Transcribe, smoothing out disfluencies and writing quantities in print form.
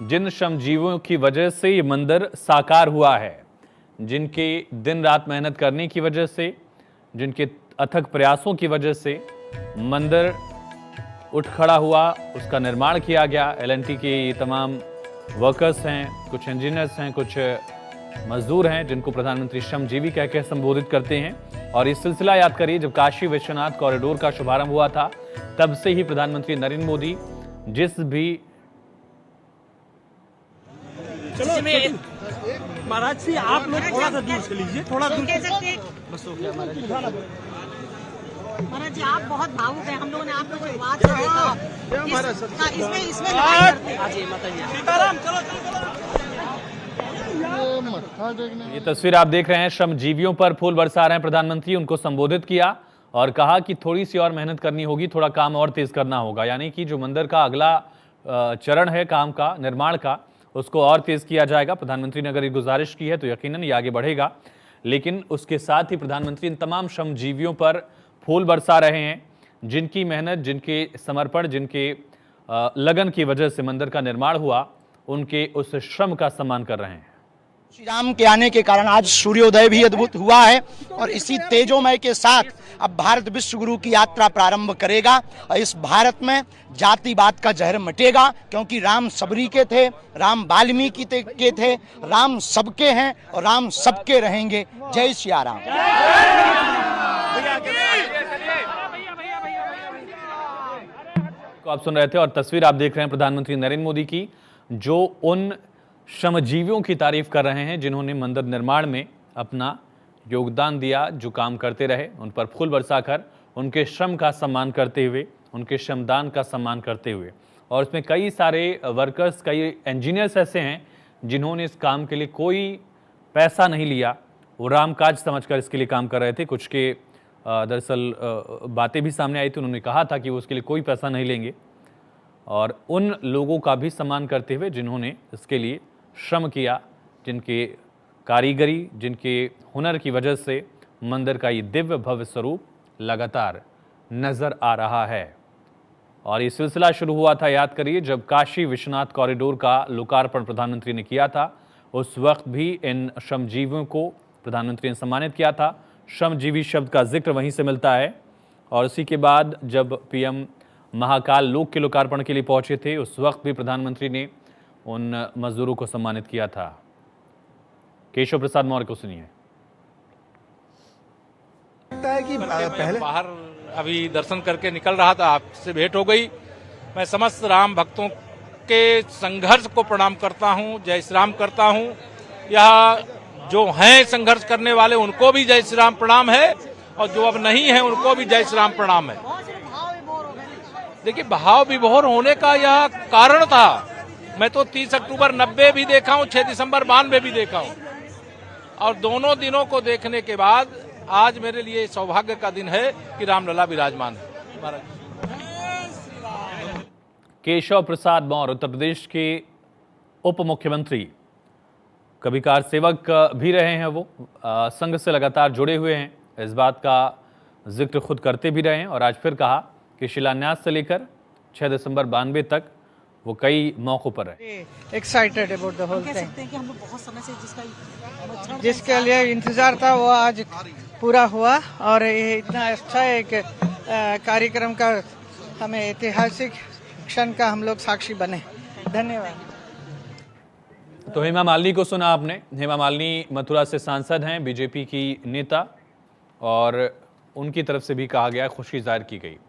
जिन श्रमजीवियों की वजह से ये मंदिर साकार हुआ है, जिनके दिन रात मेहनत करने की वजह से, जिनके अथक प्रयासों की वजह से मंदिर उठ खड़ा हुआ, उसका निर्माण किया गया। एल&टी के ये तमाम वर्कर्स हैं, कुछ इंजीनियर्स हैं, कुछ मजदूर हैं, जिनको प्रधानमंत्री श्रमजीवी कहकर संबोधित करते हैं। और ये सिलसिला याद करिए, जब काशी विश्वनाथ कॉरिडोर का शुभारंभ हुआ था, तब से ही प्रधानमंत्री नरेंद्र मोदी जिस भी महाराज जी आप लोग थोड़ा सा दूर से लीजिए, थोड़ा दूर बस हो गया महाराज जी। आप बहुत भावुक हैं, हम लोगों ने आप लोगों को बात से देखा, इसमें सीताराम ये तस्वीर आप देख रहे हैं, श्रमजीवियों पर फूल बरसा रहे हैं प्रधानमंत्री। उनको संबोधित किया और कहा कि थोड़ी सी और मेहनत करनी होगी, थोड़ा काम और तेज करना होगा। यानी कि जो मंदिर का अगला चरण है काम का, निर्माण का, उसको और तेज किया जाएगा। प्रधानमंत्री ने अगर ये गुजारिश की है तो यकीनन ये आगे बढ़ेगा। लेकिन उसके साथ ही प्रधानमंत्री इन तमाम श्रमजीवियों पर फूल बरसा रहे हैं, जिनकी मेहनत, जिनके समर्पण, जिनके लगन की वजह से मंदिर का निर्माण हुआ, उनके उस श्रम का सम्मान कर रहे हैं। श्री राम के आने के कारण आज सूर्योदय भी अद्भुत हुआ है और इसी तेजोमय के साथ अब भारत विश्व गुरु की यात्रा प्रारंभ करेगा। और इस भारत में जातिवाद का जहर मिटेगा, क्योंकि राम सबरी के थे, राम वाल्मीकि के थे, राम सबके हैं और राम सबके रहेंगे। जय सिया राम। को आप सुन रहे थे और तस्वीर आप देख रहे हैं प्रधानमंत्री नरेंद्र मोदी की, जो उन श्रमजीवियों की तारीफ कर रहे हैं जिन्होंने मंदिर निर्माण में अपना योगदान दिया, जो काम करते रहे। उन पर फूल बरसाकर उनके श्रम का सम्मान करते हुए, उनके श्रमदान का सम्मान करते हुए। और इसमें कई सारे वर्कर्स, कई इंजीनियर्स ऐसे हैं जिन्होंने इस काम के लिए कोई पैसा नहीं लिया, वो रामकाज समझकर इसके लिए काम कर रहे थे। कुछ के दरअसल बातें भी सामने आई थी, उन्होंने कहा था कि वो उसके लिए कोई पैसा नहीं लेंगे। और उन लोगों का भी सम्मान करते हुए जिन्होंने इसके लिए श्रम किया, जिनके कारीगरी, जिनके हुनर की वजह से मंदिर का ये दिव्य भव्य स्वरूप लगातार नजर आ रहा है। और ये सिलसिला शुरू हुआ था, याद करिए, जब काशी विश्वनाथ कॉरिडोर का लोकार्पण प्रधानमंत्री ने किया था। उस वक्त भी इन श्रमजीवियों को प्रधानमंत्री ने सम्मानित किया था। श्रमजीवी शब्द का जिक्र वहीं से मिलता है। और उसी के बाद जब पीएम महाकाल लोक के लोकार्पण के लिए पहुंचे थे, उस वक्त भी प्रधानमंत्री ने उन मजदूरों को सम्मानित किया था। केशव प्रसाद मौर्य को सुनिए। लगता है कि पहले बाहर अभी दर्शन करके निकल रहा था, आपसे भेंट हो गई। मैं समस्त राम भक्तों के संघर्ष को प्रणाम करता हूं, जय श्री राम करता हूं। यह जो हैं संघर्ष करने वाले, उनको भी जय श्री राम प्रणाम है, और जो अब नहीं है उनको भी जय श्री राम प्रणाम है। देखिए, भाव विभोर होने का यह कारण था। मैं तो 30 अक्टूबर 90 भी देखा हूं, 6 दिसंबर 92 भी देखा हूं, और दोनों दिनों को देखने के बाद आज मेरे लिए सौभाग्य का दिन है कि रामलला विराजमान है। केशव प्रसाद मौर्य उत्तर प्रदेश के उप मुख्यमंत्री, कभी कार सेवक भी रहे हैं। वो संघ से लगातार जुड़े हुए हैं, इस बात का जिक्र खुद करते भी रहे हैं। और आज फिर कहा कि शिलान्यास से लेकर 6 दिसंबर 92 तक वो कई मौकों पर रहे। एक्साइटेड अबाउट द होल कह थिंग। सकते हैं कि हम लोग बहुत समय से जिसके लिए इंतजार था वो आज पूरा हुआ, और ये इतना अच्छा एक कार्यक्रम का, हमें ऐतिहासिक क्षण का हम लोग साक्षी बने। धन्यवाद। तो हेमा मालिनी को सुना आपने। हेमा मालिनी मथुरा से सांसद हैं, बीजेपी की नेता, और उनकी तरफ से भी कहा गया, खुशी जाहिर की गई।